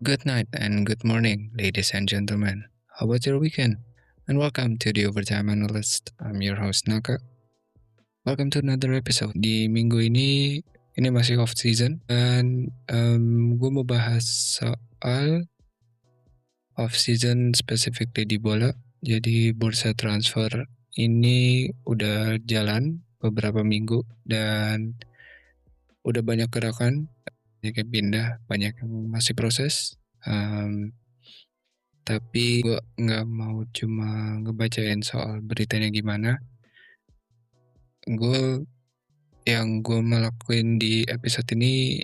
Good night and good morning, ladies and gentlemen. How about your weekend? And welcome to the Overtime Analyst. I'm your host Naka. Welcome to another episode. Di minggu ini masih off season dan gue mau bahas soal off season specifically di bola. Jadi bursa transfer ini udah jalan beberapa minggu dan udah banyak gerakan, banyak yang pindah, banyak yang masih proses. Tapi gue nggak mau cuma ngebacain soal beritanya gimana. Yang gue melakukan di episode ini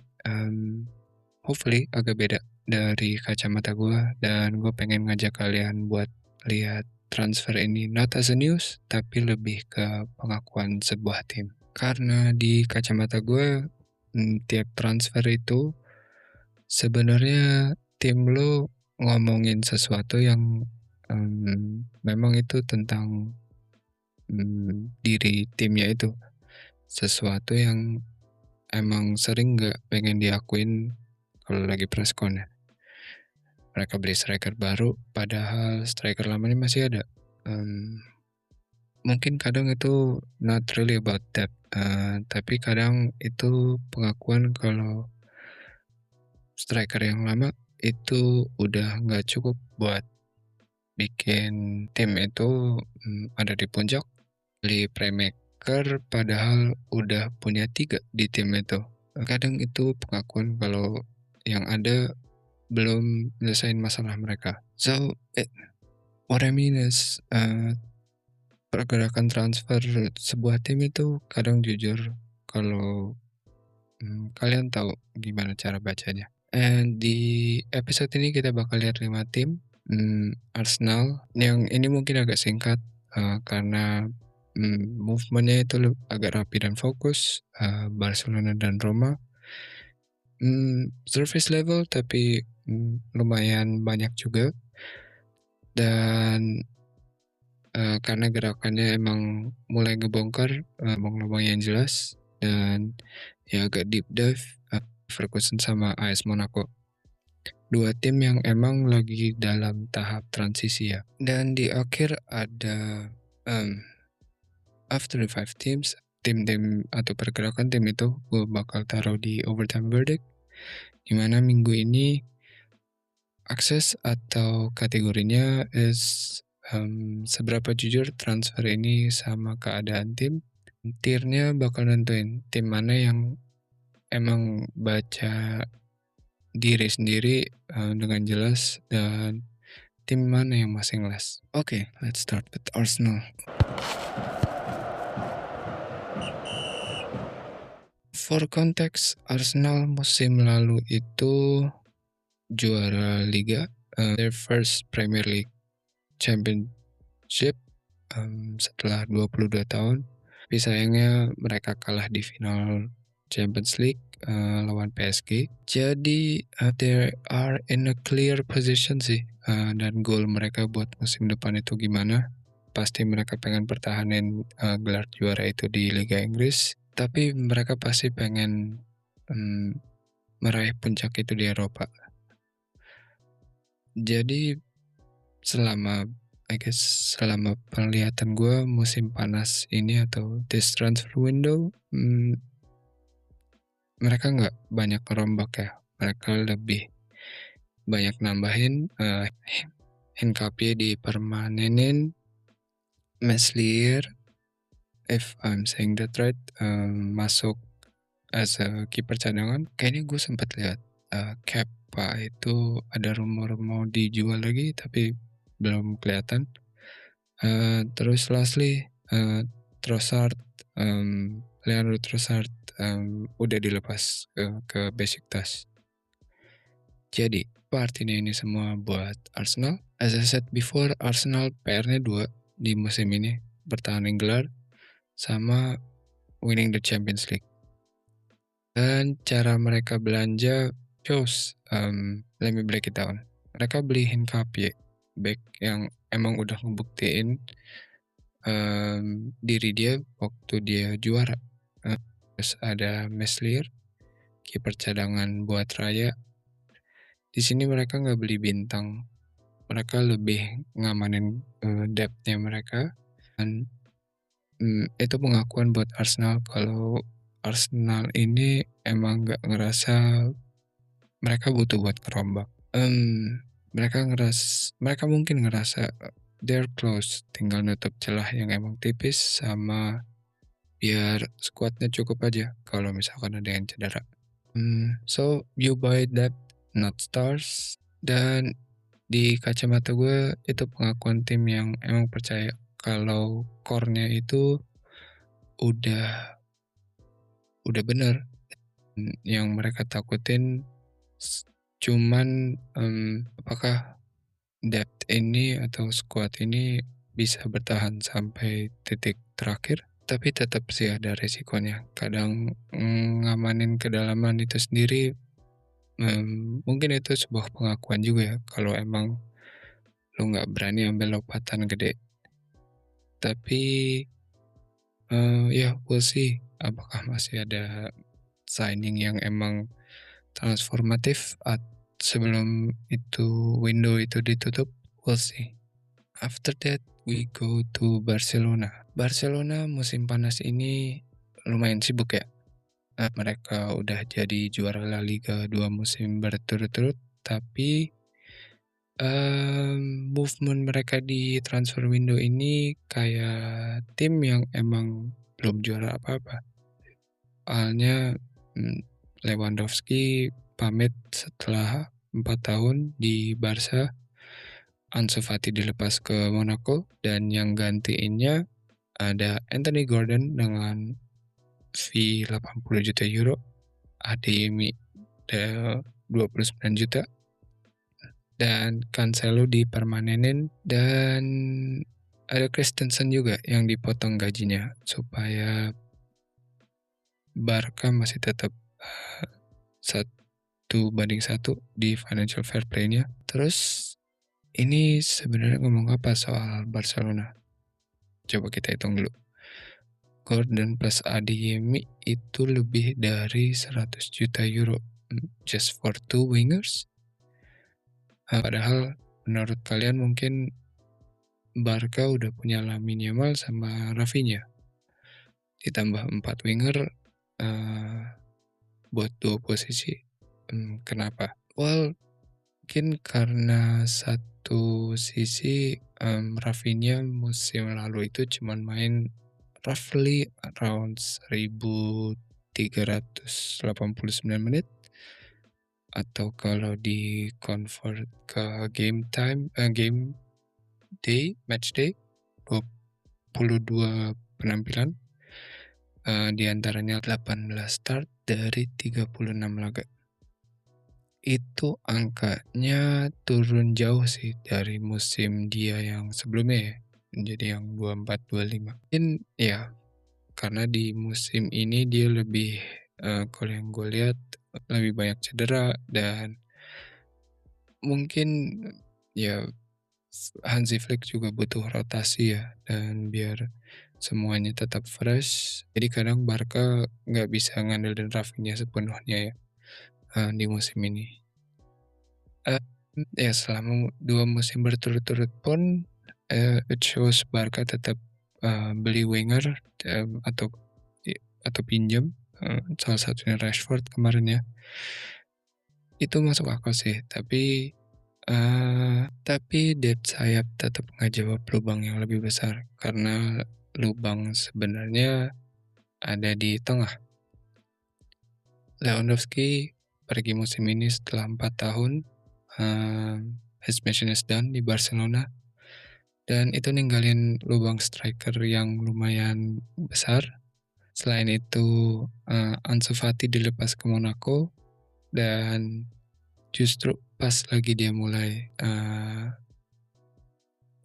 hopefully agak beda dari kacamata gue, dan gue pengen ngajak kalian buat lihat transfer ini not as a news, tapi lebih ke pengakuan sebuah tim. Karena di kacamata gue, tiap transfer itu sebenarnya tim lo ngomongin sesuatu yang memang itu tentang diri timnya itu, sesuatu yang emang sering gak pengen diakuin kalau lagi press con ya. Mereka beli striker baru padahal striker lamanya masih ada. Mungkin kadang itu not really about that, tapi kadang itu pengakuan kalau striker yang lama itu udah gak cukup buat bikin tim itu ada di puncak. Beli playmaker padahal udah punya 3 di tim itu. Kadang itu pengakuan kalau yang ada belum nyelesain masalah mereka. So what I mean is pergerakan transfer sebuah tim itu kadang jujur kalau kalian tahu gimana cara bacanya. And di episode ini kita bakal lihat 5 tim. Arsenal, yang ini mungkin agak singkat karena movementnya itu agak rapi dan fokus. Barcelona dan Roma, surface level tapi lumayan banyak juga, dan karena gerakannya emang mulai ngebongkar lubang-lubang yang jelas, dan ya agak deep dive. Ferguson sama AS Monaco, 2 tim yang emang lagi dalam tahap transisi ya. Dan di akhir ada after the 5 teams, tim-tim atau pergerakan tim itu gue bakal taruh di overtime verdict, dimana minggu ini akses atau kategorinya is seberapa jujur transfer ini sama keadaan tim. Tiernya bakal nentuin tim mana yang emang baca diri sendiri dengan jelas, dan tim mana yang masih ngeles. Okay, let's start with Arsenal. For context, Arsenal musim lalu itu juara Liga, their first Premier League Championship setelah 22 tahun. Tapi sayangnya mereka kalah di final Champions League lawan PSG. Jadi they are in a clear position sih, dan goal mereka buat musim depan itu gimana. Pasti mereka pengen pertahanin gelar juara itu di Liga Inggris, tapi mereka pasti pengen meraih puncak itu di Eropa. Jadi selama penglihatan gue musim panas ini atau this transfer window, mereka nggak banyak merombak ya. Mereka lebih banyak nambahin. Hincapie dipermanenin, Meslier, if I'm saying that right, masuk as a kiper cadangan. Kayaknya gue sempat lihat Kepa itu ada rumor mau dijual lagi tapi belum kelihatan. Terus lastly Trossard, Leandro Trossard udah dilepas ke Besiktas. Jadi artinya ini semua buat Arsenal. As I said before, Arsenal PR-nya 2 di musim ini, bertahanin gelar sama winning the Champions League. Dan cara mereka belanja shows. Let me break it down. Mereka beli Hincapie, back yang emang udah ngebuktiin diri dia waktu dia juara. Terus ada Meslier, kiper cadangan buat Raya, Di sini mereka nggak beli bintang, mereka lebih ngamanin, depth-nya mereka dan, itu pengakuan buat Arsenal kalau Arsenal ini emang nggak ngerasa mereka butuh buat ngerombak. Mereka mungkin ngerasa, they're close, tinggal nutup celah yang emang tipis sama biar skuadnya cukup aja kalau misalkan ada yang cedera. So you buy that, not stars. Dan di kacamata gue itu pengakuan tim yang emang percaya kalau core-nya itu udah bener. Yang mereka takutin cuman apakah depth ini atau squad ini bisa bertahan sampai titik terakhir, tapi tetap sih ada resikonya. Kadang ngamanin kedalaman itu sendiri, mungkin itu sebuah pengakuan juga ya kalau emang lu nggak berani ambil lompatan gede. Tapi ya we'll see apakah masih ada signing yang emang transformatif sebelum itu window itu ditutup, we'll see. After that we go to Barcelona. Barcelona musim panas ini lumayan sibuk ya. Mereka udah jadi juara La Liga 2 musim berturut-turut, tapi movement mereka di transfer window ini kayak tim yang emang belum juara apa-apa. Soalnya Lewandowski pamit setelah 4 tahun di Barca. Ansu Fati dilepas ke Monaco dan yang gantiinnya ada Anthony Gordon dengan fee 80 juta euro, Adeyemi 29 juta, dan Cancelo dipermanenin, dan ada Christensen juga yang dipotong gajinya supaya Barca masih tetap 1:1 di financial fair play-nya. Terus ini sebenarnya ngomong apa soal Barcelona? Coba kita hitung dulu. Gordon plus Adeyemi itu lebih dari 100 juta euro just for 2 wingers. Padahal menurut kalian mungkin Barca udah punya Lamine Yamal sama Rafinha. Ditambah 4 winger buat 2 posisi. Kenapa? Well, mungkin karena satu sisi Rafinha musim lalu itu cuma main roughly around 1389 menit, atau kalau di convert ke game day, match day, 22 penampilan, diantaranya 18 start dari 36 laga. Itu angkanya turun jauh sih dari musim dia yang sebelumnya ya, menjadi yang 24-25. Mungkin ya karena di musim ini dia lebih, kalau yang gue lihat lebih banyak cedera, dan mungkin ya Hansi Flick juga butuh rotasi ya, dan biar semuanya tetap fresh. Jadi kadang Barca nggak bisa ngandelin Rafinha sepenuhnya ya di musim ini. Ya selama 2 musim berturut-turut pun it shows Barca tetap beli winger atau pinjam, salah satunya Rashford kemarin ya. Itu masuk akal sih, tapi depth sayap tetap nggak jawab lubang yang lebih besar, karena lubang sebenarnya ada di tengah. Lewandowski pergi musim ini setelah 4 tahun, his mission is done di Barcelona, dan itu ninggalin lubang striker yang lumayan besar. Selain itu Ansu Fati dilepas ke Monaco, dan justru pas lagi dia mulai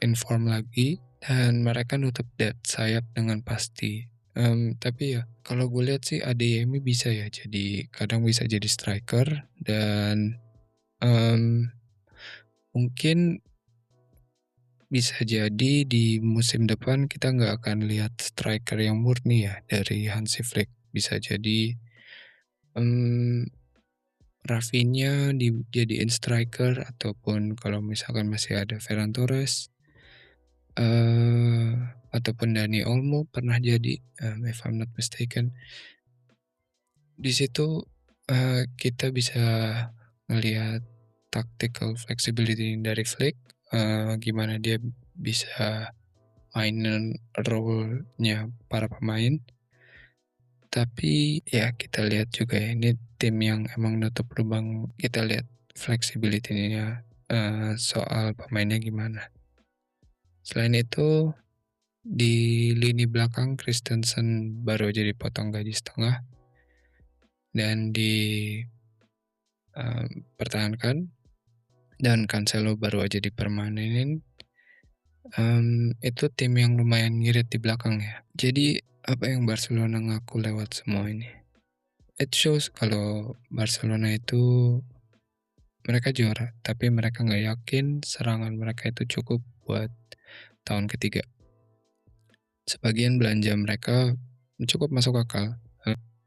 inform lagi, dan mereka nutup depth sayap dengan pasti. Tapi ya kalau gue lihat sih Adeyemi bisa ya, jadi kadang bisa jadi striker, dan mungkin bisa jadi di musim depan kita nggak akan lihat striker yang murni ya dari Hansi Flick. Bisa jadi Rafinha dijadiin striker ataupun kalau misalkan masih ada Ferran Torres, ataupun Dani Olmo pernah jadi, if I'm not mistaken. Di situ, kita bisa ngelihat tactical flexibility dari Flick, gimana dia bisa mainin role-nya para pemain. Tapi ya kita lihat juga ya, ini tim yang emang nutup lubang, kita lihat flexibility-nya, soal pemainnya gimana. Selain itu, di lini belakang Christensen baru aja dipotong gaji setengah dan pertahankan, dan Cancelo baru aja dipermanenin. Itu tim yang lumayan ngirit di belakang ya. Jadi apa yang Barcelona ngaku lewat semua ini? It shows kalau Barcelona itu mereka juara, tapi mereka nggak yakin serangan mereka itu cukup buat tahun ketiga. Sebagian belanja mereka cukup masuk akal,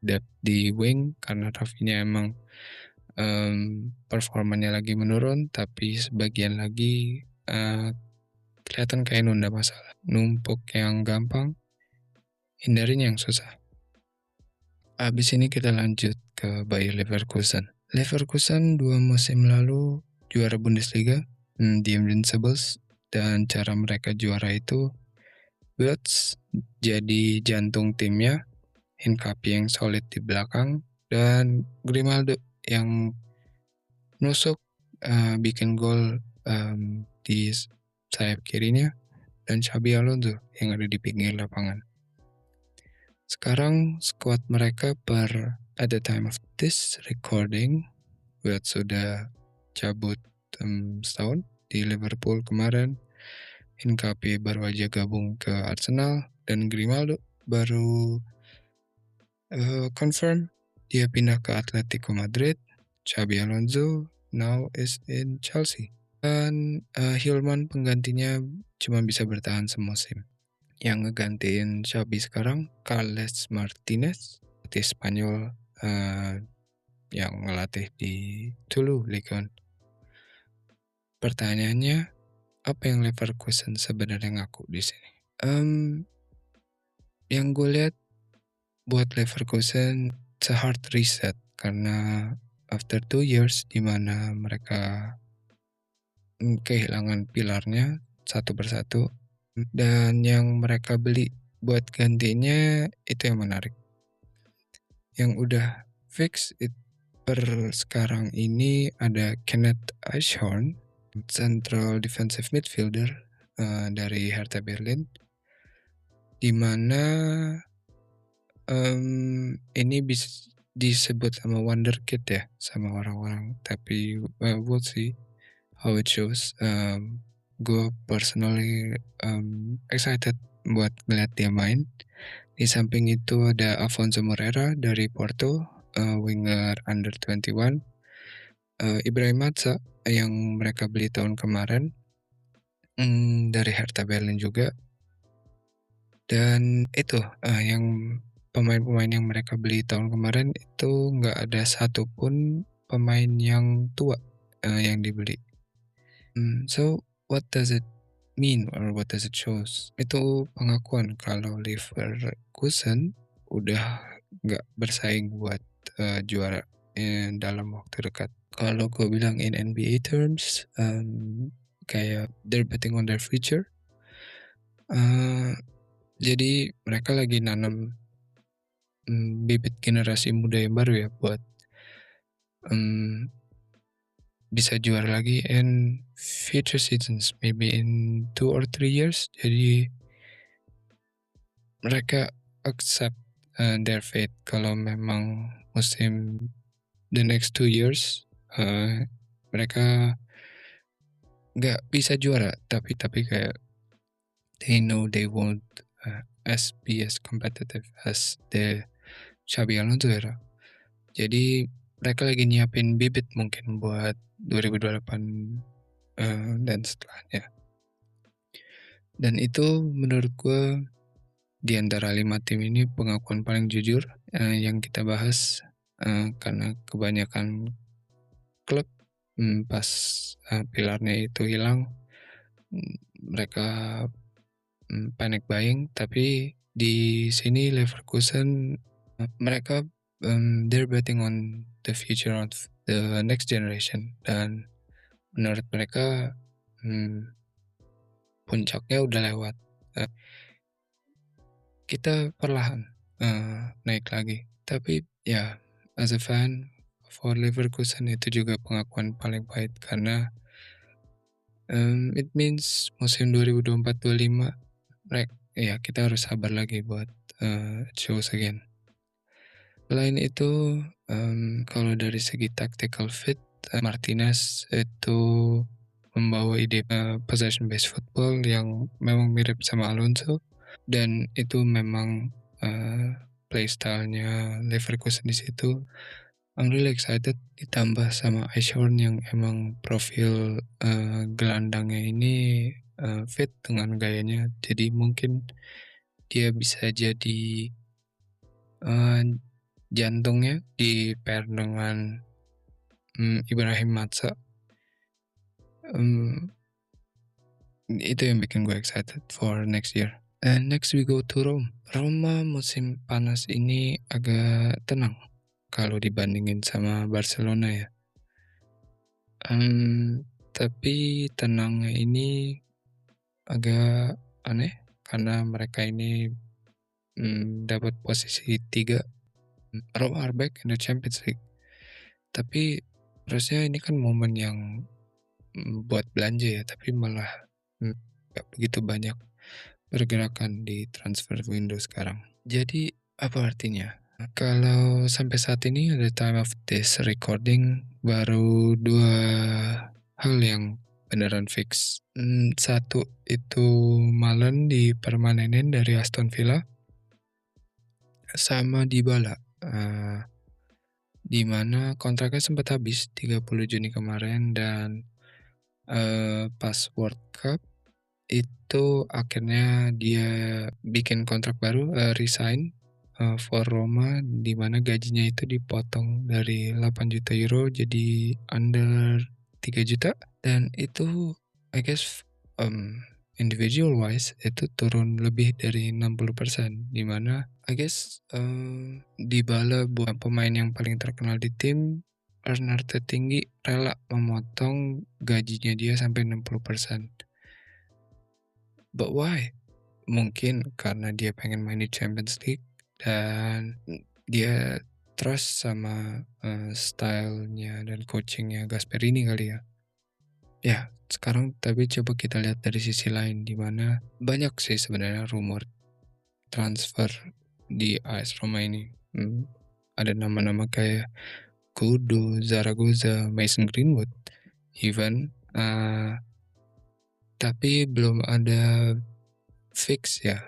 depth di wing karena Rafinha emang performanya lagi menurun, tapi sebagian lagi kelihatan kayak nunda masalah. Numpuk yang gampang, hindarin yang susah. Habis ini kita lanjut ke Bayer Leverkusen. Leverkusen 2 musim lalu juara Bundesliga, The Invincibles, dan cara mereka juara itu Wirtz jadi jantung timnya, Hincapie yang solid di belakang, dan Grimaldo yang nusuk bikin gol di sayap kirinya, dan Xabi Alonso yang ada di pinggir lapangan. Sekarang squad mereka at the time of this recording, Wirtz sudah cabut setahun di Liverpool kemarin, Hincapie baru aja gabung ke Arsenal, dan Grimaldo baru confirm dia pindah ke Atletico Madrid. Xabi Alonso now is in Chelsea. Dan Hillman penggantinya cuma bisa bertahan semusim. Yang ngegantiin Xabi sekarang Carles Martinez, pelatih Spanyol yang ngelatih di Toulouse Ligue 1. Pertanyaannya, apa yang Leverkusen sebenarnya ngaku di sini? Yang gue lihat buat Leverkusen it's a hard reset karena after 2 years di mana mereka kehilangan pilarnya satu persatu, dan yang mereka beli buat gantinya itu yang menarik. Yang udah fix per sekarang ini ada Kenneth Eichhorn, central defensive midfielder dari Hertha Berlin, di mana ini bisa disebut sama wonderkid ya sama orang-orang, tapi we'll see how it shows. Gue personally excited buat ngeliat dia main. Di samping itu ada Afonso Moreira dari Porto, winger under 21, Ibrahim Matza yang mereka beli tahun kemarin, dari Hertha Berlin juga. Dan itu yang pemain-pemain yang mereka beli tahun kemarin itu nggak ada satupun pemain yang tua yang dibeli. So what does it mean or what does it shows? Itu pengakuan kalau Leverkusen udah nggak bersaing buat juara dalam waktu dekat. Kalau gue bilang in NBA terms, kayak they're betting on their future. Jadi mereka lagi nanam bibit generasi muda yang baru ya buat bisa juara lagi in future seasons, maybe in 2 or 3 years. Jadi mereka accept their fate kalau memang musim the next 2 years mereka nggak bisa juara, tapi kayak they know they won't be as competitive as the Xabi Alonso era. Jadi mereka lagi nyiapin bibit mungkin buat 2028 dan setelahnya. Dan itu menurut gue di antara 5 tim ini pengakuan paling jujur yang kita bahas, karena kebanyakan klub, pas, pilarnya itu hilang, mereka, panic buying, tapi di sini Leverkusen, mereka, they're betting on the future of the next generation dan menurut mereka, puncaknya udah lewat, kita perlahan, naik lagi. Tapi ya, as a fan for Leverkusen itu juga pengakuan paling pahit karena, it means musim 2024-25 ya kita harus sabar lagi buat, choose again. Selain itu, kalau dari segi tactical fit, Martinez itu membawa ide, possession based football yang memang mirip sama Alonso dan itu memang, play style-nya Leverkusen di situ. I'm really excited ditambah sama Aishorn yang emang profil, gelandangnya ini, fit dengan gayanya. Jadi mungkin dia bisa jadi, jantungnya di-pair dengan, Ibrahim Matza. Itu yang bikin gue excited for next year. And next we go to Rome. Roma musim panas ini agak tenang kalau dibandingin sama Barcelona ya. Tapi tenangnya ini agak aneh karena mereka ini, dapat posisi 3. Roma are back in the Champions League. Tapi harusnya ini kan momen yang, buat belanja ya, tapi malah, nggak begitu banyak pergerakan di transfer window sekarang. Jadi apa artinya? Kalau sampai saat ini ada time of this recording baru 2 hal yang beneran fix. Satu itu Malen dipermanenin dari Aston Villa sama Dybala, di mana kontraknya sempat habis 30 Juni kemarin dan, pas World Cup itu akhirnya dia bikin kontrak baru, resign, for Roma di mana gajinya itu dipotong dari 8 juta euro jadi under 3 juta dan itu I guess, individual wise itu turun lebih dari 60% di mana I guess, Dybala buat pemain yang paling terkenal di tim, earner tertinggi rela memotong gajinya dia sampai 60%. But why? Mungkin karena dia pengen main di Champions League dan dia trust sama, stylenya dan coachingnya Gasperini kali ya. Ya, sekarang tapi coba kita lihat dari sisi lain di mana banyak sih sebenarnya rumor transfer di AS Roma ini. Ada nama-nama kayak Kudo, Zaragoza, Mason Greenwood, even, tapi belum ada fix ya.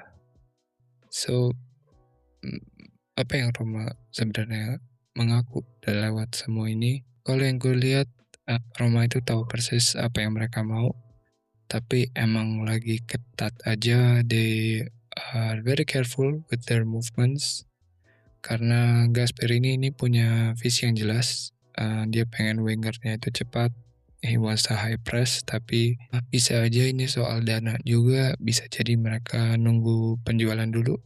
So, apa yang Roma sebenarnya mengaku lewat semua ini? Kalau yang gue lihat, Roma itu tahu persis apa yang mereka mau, tapi emang lagi ketat aja. They are very careful with their movements karena Gasperini ini punya visi yang jelas. Dia pengen wingernya itu cepat. He wants a high press, tapi bisa aja ini soal dana juga. Bisa jadi mereka nunggu penjualan dulu.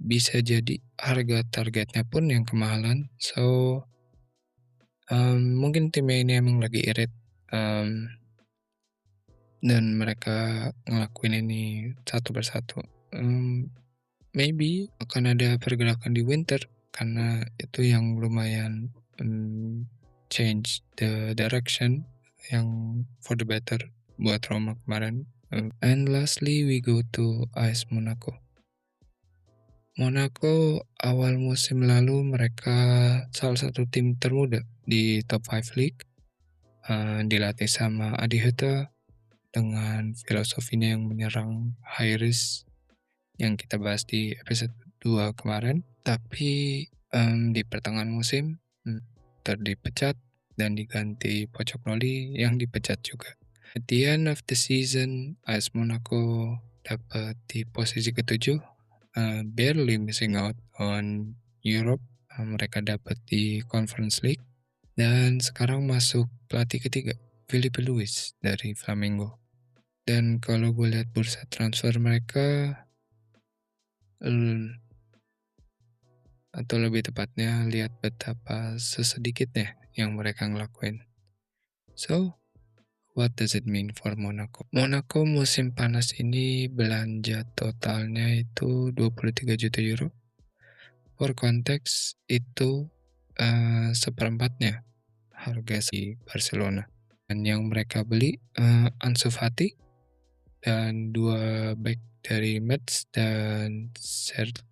Bisa jadi harga targetnya pun yang kemahalan. So, mungkin timnya ini emang lagi irit. Dan mereka ngelakuin ini satu persatu. Maybe akan ada pergerakan di winter karena itu yang lumayan, change the direction yang for the better buat Roma kemarin. And lastly we go to AS Monaco. Monaco awal musim lalu mereka salah satu tim termuda di top 5 league, dilatih sama Adi Hütter dengan filosofinya yang menyerang high risk yang kita bahas di episode 2 kemarin. Tapi di pertengahan musim terdipecat dan diganti Pochettino yang dipecat juga. At the end of the season, AS Monaco dapat di posisi ke-7, barely missing out on Europe. Mereka dapat di Conference League Dan sekarang masuk pelatih ketiga, Filipe Luis dari Flamengo. Dan kalau gue lihat bursa transfer mereka, atau lebih tepatnya lihat betapa sesedikitnya yang mereka ngelakuin. So, what does it mean for Monaco? Monaco musim panas ini belanja totalnya itu 23 juta euro. For konteks itu seperempatnya harga si Barcelona. Dan yang mereka beli Ansu Fati dan 2 back dari Metz dan Cercle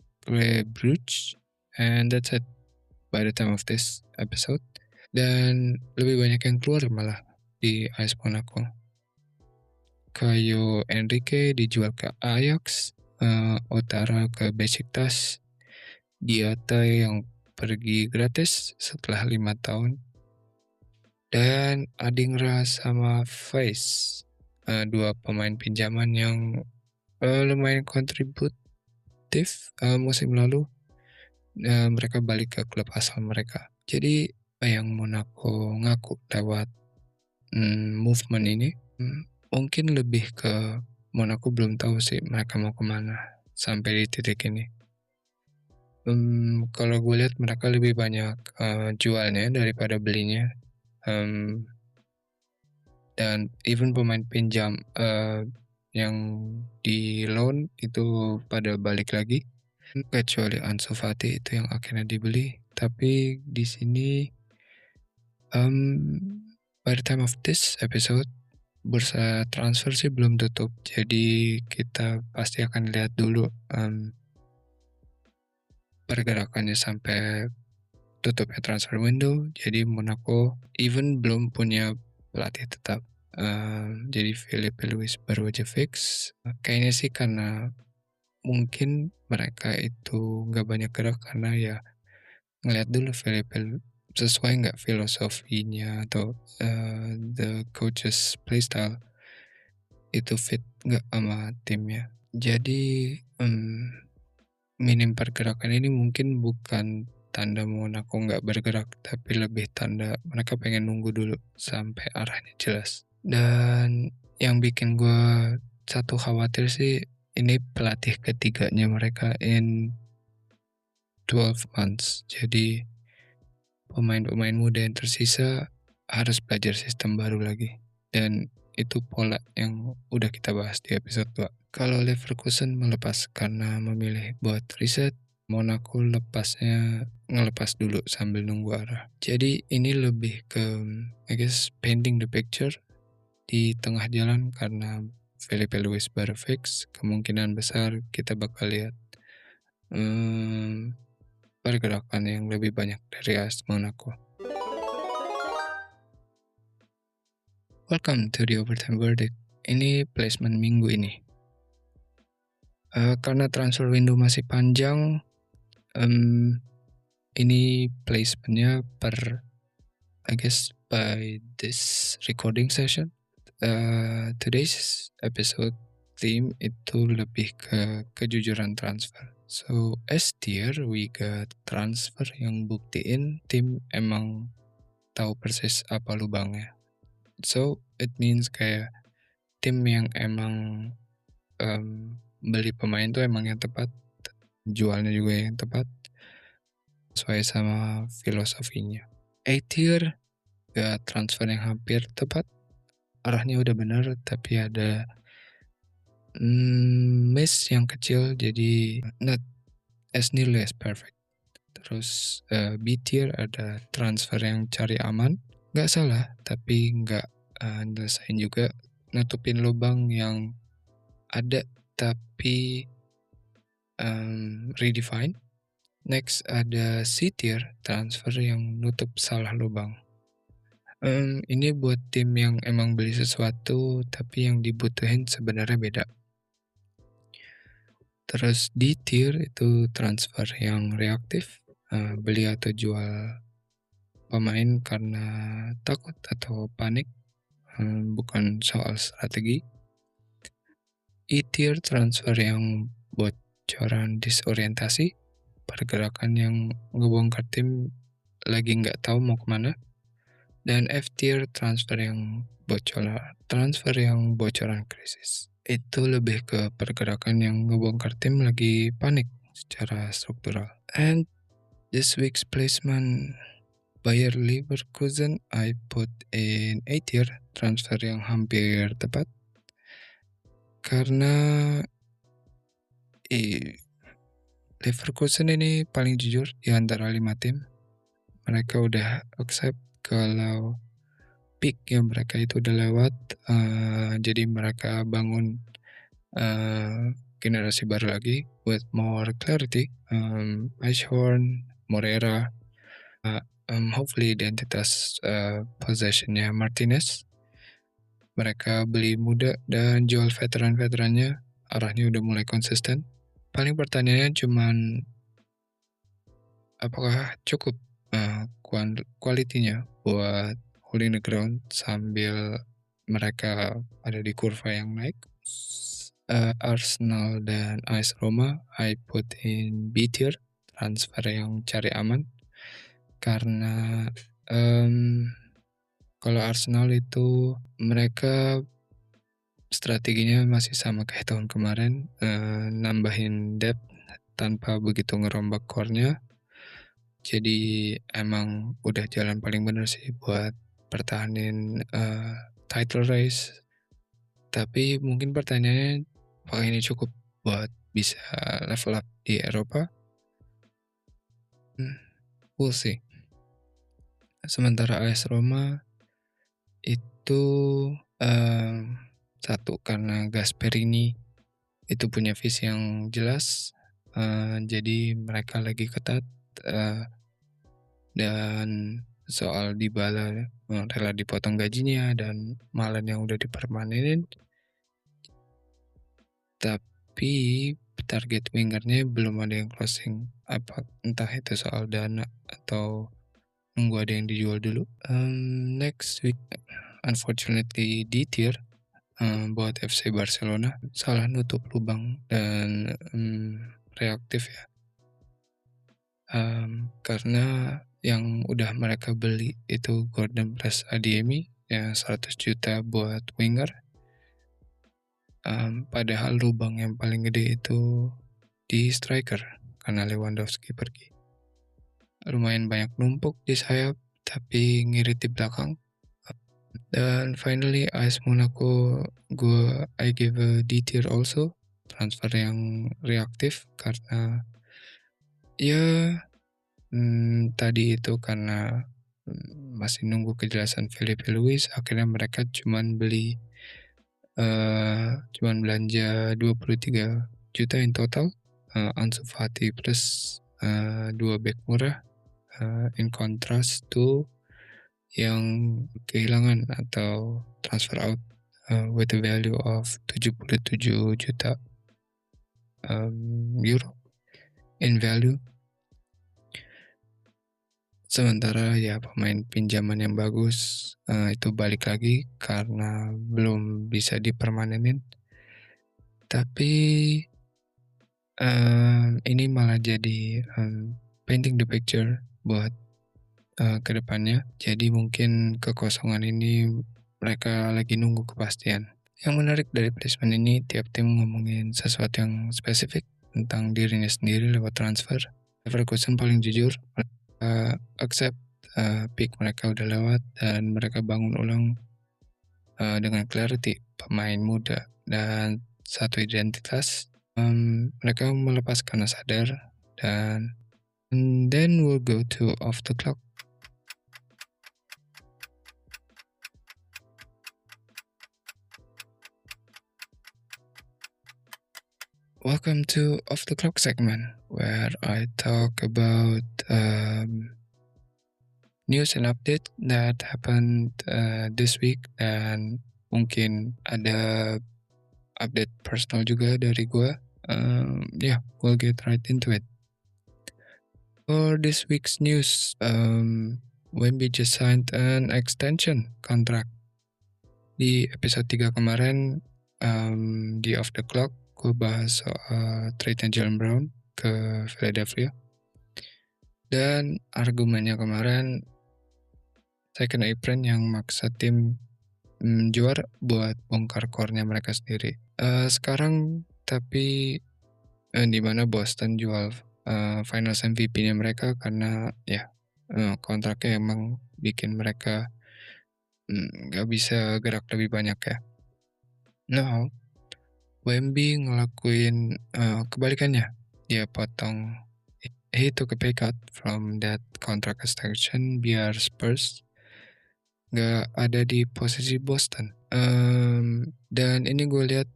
Bruges, and that's it by the time of this episode. Dan lebih banyak yang keluar malah di AS Monaco. Caio Henrique dijual ke Ajax, Ouattara ke Besiktas, Diatta yang pergi gratis setelah 5 tahun, dan Adingra sama Faiz, 2 pemain pinjaman yang lumayan kontributif musim lalu. Mereka balik ke klub asal mereka. Jadi yang Monaco ngaku lewat movement ini, mungkin lebih ke Monaco belum tahu sih mereka mau kemana sampai di titik ini. Kalau gue lihat mereka lebih banyak jualnya daripada belinya. Dan even pemain pinjam yang di loan itu pada balik lagi, kecuali Ansu Fati itu yang akhirnya dibeli. Tapi di sini by the time of this episode bursa transfer sih belum tutup, jadi kita pasti akan lihat dulu pergerakannya sampai tutupnya transfer window. Jadi Monaco even belum punya pelatih tetap. Jadi Filipe Luis baru aja fix. Kayaknya sih karena mungkin mereka itu nggak banyak gerak karena ya ngeliat dulu Filipe sesuai nggak filosofinya atau the coach's playstyle itu fit nggak sama timnya. Jadi minim pergerakan ini mungkin bukan tanda Monaco nggak bergerak, tapi lebih tanda mereka pengen nunggu dulu sampai arahnya jelas. Dan yang bikin gue satu khawatir sih, ini pelatih ketiganya mereka in 12 months. Jadi pemain-pemain muda yang tersisa harus belajar sistem baru lagi. Dan itu pola yang udah kita bahas di episode 2. Kalau Leverkusen melepas karena memilih buat riset, Monaco ngelepas dulu sambil nunggu arah. Jadi ini lebih ke I guess painting the picture di tengah jalan karena Filipe Luis baru fix, kemungkinan besar kita bakal lihat pergerakan yang lebih banyak dari AS Monaco. Welcome to the Overtime Verdict. Ini placement minggu ini. Karena transfer window masih panjang, ini placementnya per I guess by this recording session. Today's episode theme itu lebih ke kejujuran transfer. So as tier we got transfer yang buktiin tim emang tahu persis apa lubangnya. So it means kayak tim yang emang beli pemain tuh emang yang tepat, jualnya juga yang tepat, sesuai sama filosofinya. A tier gak transfer yang hampir tepat, arahnya udah bener tapi ada miss yang kecil, jadi not as nearly as perfect. Terus B tier ada transfer yang cari aman, gak salah tapi gak nyelesain juga, nutupin lubang yang ada tapi redefine. Next ada C tier, transfer yang nutup salah lubang. Ini buat tim yang emang beli sesuatu tapi yang dibutuhin sebenarnya beda. Terus D tier itu transfer yang reaktif, beli atau jual pemain karena takut atau panik, bukan soal strategi. E tier transfer yang bocoran disorientasi, pergerakan yang ngebongkar tim lagi nggak tahu mau kemana. Dan F-tier transfer yang bocoran krisis. Itu lebih ke pergerakan yang ngebongkar tim lagi panik secara struktural. And this week's placement Bayer Leverkusen I put in A-tier, transfer yang hampir tepat. Karena Leverkusen ini paling jujur di antara 5 tim. Mereka udah accept kalau peak yang mereka itu udah lewat, jadi mereka bangun generasi baru lagi with more clarity. Eichhorn, Morera, hopefully identitas possessionnya Martinez. Mereka beli muda dan jual veteran-veterannya, arahnya udah mulai konsisten. Paling pertanyaannya cuman apakah cukup kualitinya buat holding the ground sambil mereka ada di kurva yang naik. Arsenal dan AS Roma I put in B tier, transfer yang cari aman. Karena kalau Arsenal itu mereka strateginya masih sama kayak tahun kemarin, nambahin depth tanpa begitu ngerombak core-nya. Jadi emang udah jalan paling bener sih buat pertahanin title race. Tapi mungkin pertanyaannya apakah ini cukup buat bisa level up di Eropa? We'll see. Sementara AS Roma itu satu karena Gasperini itu punya visi yang jelas, jadi mereka lagi ketat, dan soal Dybala rela dipotong gajinya dan Malen yang udah dipermanenin, tapi target wingernya belum ada yang closing, entah itu soal dana atau nunggu ada yang dijual dulu. Next week unfortunately D tier buat FC Barcelona, salah nutup lubang dan reaktif ya. Karena yang udah mereka beli itu Gordon plus Adeyemi yang 100 juta buat winger. Padahal lubang yang paling gede itu di striker karena Lewandowski pergi. Lumayan banyak numpuk di sayap tapi ngirit di belakang. Dan finally AS Monaco I give a D tier also, transfer yang reaktif karena ya tadi itu karena masih nunggu kejelasan Filipe Luis, akhirnya mereka cuman belanja 23 juta in total, Ansu Fati plus 2 back murah, in contrast to yang kehilangan atau transfer out with a value of 77 juta euro in value. Sementara ya pemain pinjaman yang bagus itu balik lagi karena belum bisa dipermanenin. Tapi ini malah jadi painting the picture buat kedepannya. Jadi mungkin kekosongan ini mereka lagi nunggu kepastian. Yang menarik dari placement ini, tiap tim ngomongin sesuatu yang spesifik tentang dirinya sendiri lewat transfer. Leverkusen paling jujur, accept peak mereka udah lewat dan mereka bangun ulang dengan clarity, pemain muda dan satu identitas. Mereka melepas karena sadar dan then we'll go to off the clock. Welcome to Off the Clock segment where I talk about news and update that happened this week, dan mungkin ada update personal juga dari gue. We'll get right into it. For this week's news, Wemby just signed an extension contract. Di episode 3 kemarin, di Off the Clock, gue bahas soal trade-nya Jaylen Brown ke Philadelphia. Dan argumennya kemarin second apron yang maksa tim juara buat bongkar core-nya mereka sendiri. Sekarang tapi di mana Boston jual Finals MVP-nya mereka karena ya kontraknya emang bikin mereka nggak bisa gerak lebih banyak ya. Now, Wemby ngelakuin kebalikannya. Dia potong, he took a pay cut from that contract extension biar Spurs nggak ada di posisi Boston. Dan ini gue lihat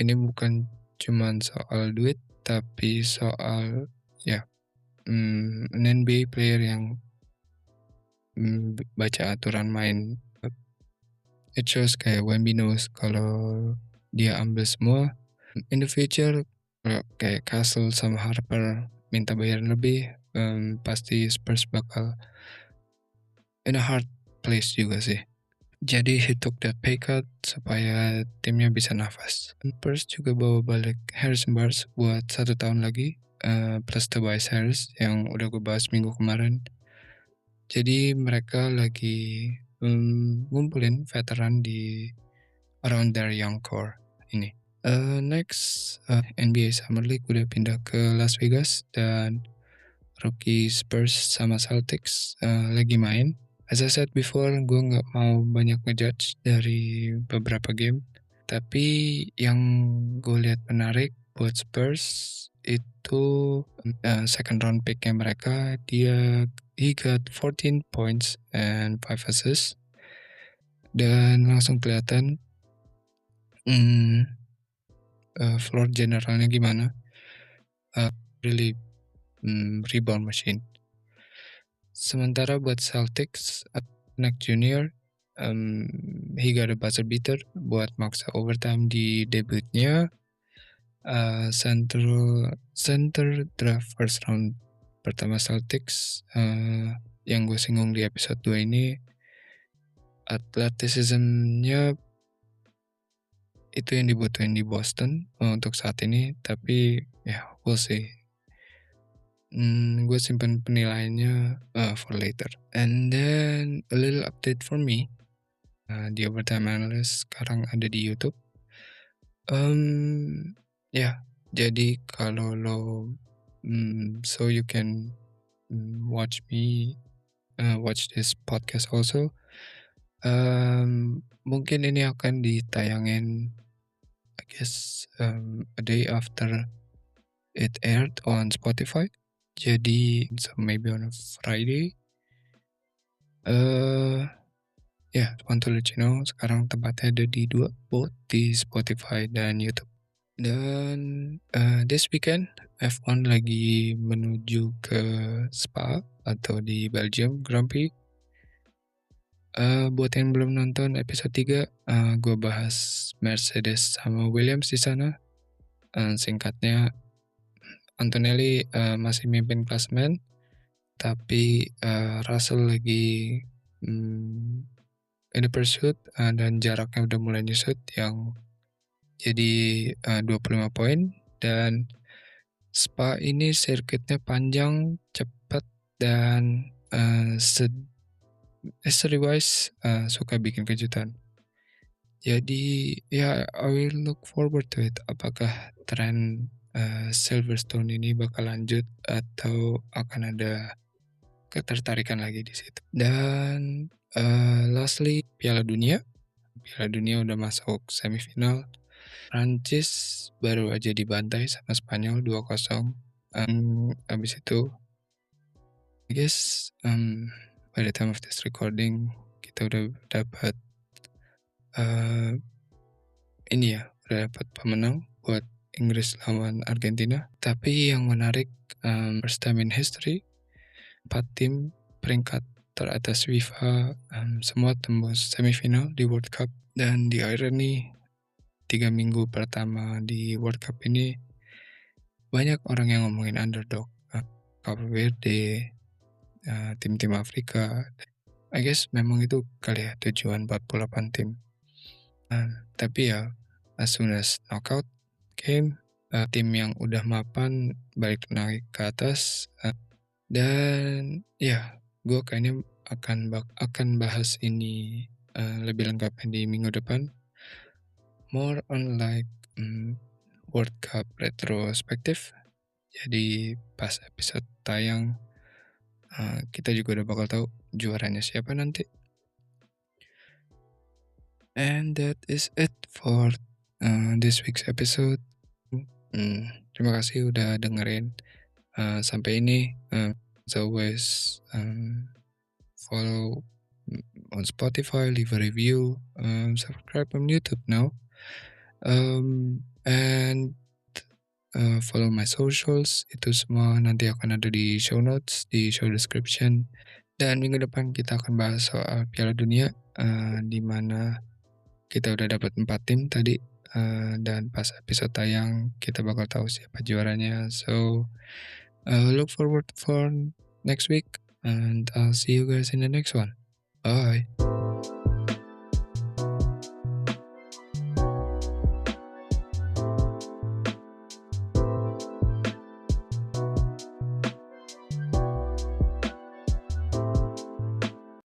ini bukan cuman soal duit, tapi soal ya an NBA player yang baca aturan main. It shows kayak Wemby knows kalau dia ambil semua. In the future kayak Castle sama Harper minta bayaran lebih, pasti Spurs bakal in a hard place juga sih. Jadi he took that pay cut supaya timnya bisa nafas. Spurs juga bawa balik Harrison Barnes buat 1 tahun lagi, plus Tobias Harris yang udah gue bahas minggu kemarin. Jadi mereka lagi ngumpulin veteran di around their young core ini. Next, NBA Summer League udah pindah ke Las Vegas dan rookie Spurs sama Celtics lagi main. As I said before, gue nggak mau banyak ngejudge dari beberapa game. Tapi yang gue lihat menarik buat Spurs itu second round picknya mereka, he got 14 points and 5 assists. Dan langsung kelihatan floor generalnya gimana. Really rebound machine. Sementara buat Celtics, Nick Junior, he got a buzzer beater buat maksa overtime di debutnya. Center draft first round pertama Celtics, yang gue singgung di episode 2 ini, athleticism-nya itu yang dibutuhin di Boston untuk saat ini, tapi ya we'll see. Gue simpen penilaiannya for later. And then a little update for me. The Overtime Analyst sekarang ada di YouTube. Jadi kalau lo so you can watch me watch this podcast also. Mungkin ini akan ditayangin I guess a day after it aired on Spotify. Jadi so maybe on a Friday. Want to let you know, sekarang tempatnya ada di both di Spotify dan YouTube. Dan this weekend F1 lagi menuju ke Spa atau di Belgium Grand Prix. Buat yang belum nonton episode 3, gue bahas Mercedes sama Williams di sana. Singkatnya, Antonelli masih mimpin klasemen, tapi Russell lagi in the pursuit dan jaraknya udah mulai nyusut yang jadi 25 poin. Dan Spa ini sirkuitnya panjang, cepat, dan history-wise suka bikin kejutan. Jadi ya I will look forward to it. Apakah tren Silverstone ini bakal lanjut atau akan ada ketertarikan lagi di situ. Dan lastly, Piala Dunia udah masuk semifinal. Prancis baru aja dibantai sama Spanyol 2-0. Abis itu I guess by the time of this recording kita udah dapat udah dapat pemenang buat Inggris lawan Argentina. Tapi yang menarik, first time in history 4 tim peringkat teratas FIFA semua tembus semifinal di World Cup. Dan di irony 3 minggu pertama di World Cup ini banyak orang yang ngomongin underdog, Cape Verde, tim-tim Afrika. I guess memang itu kali ya tujuan 48 tim. Tapi ya as soon as knockout came, tim yang udah mapan balik naik ke atas. Dan ya Gue kayaknya akan bahas ini, lebih lengkapnya di minggu depan, more on like, World Cup retrospektif. Jadi pas episode tayang, kita juga udah bakal tahu juaranya siapa nanti. And that is it for, this week's episode. Terima kasih udah dengerin, sampai ini, as always, follow, on Spotify, leave a review, subscribe on YouTube now, and, follow my socials, itu semua nanti akan ada di show notes, di show description. Dan minggu depan kita akan bahas soal Piala Dunia, di mana kita udah dapat 4 tim tadi, dan pas episode tayang kita bakal tahu siapa juaranya. So, look forward for next week and I'll see you guys in the next one. Bye.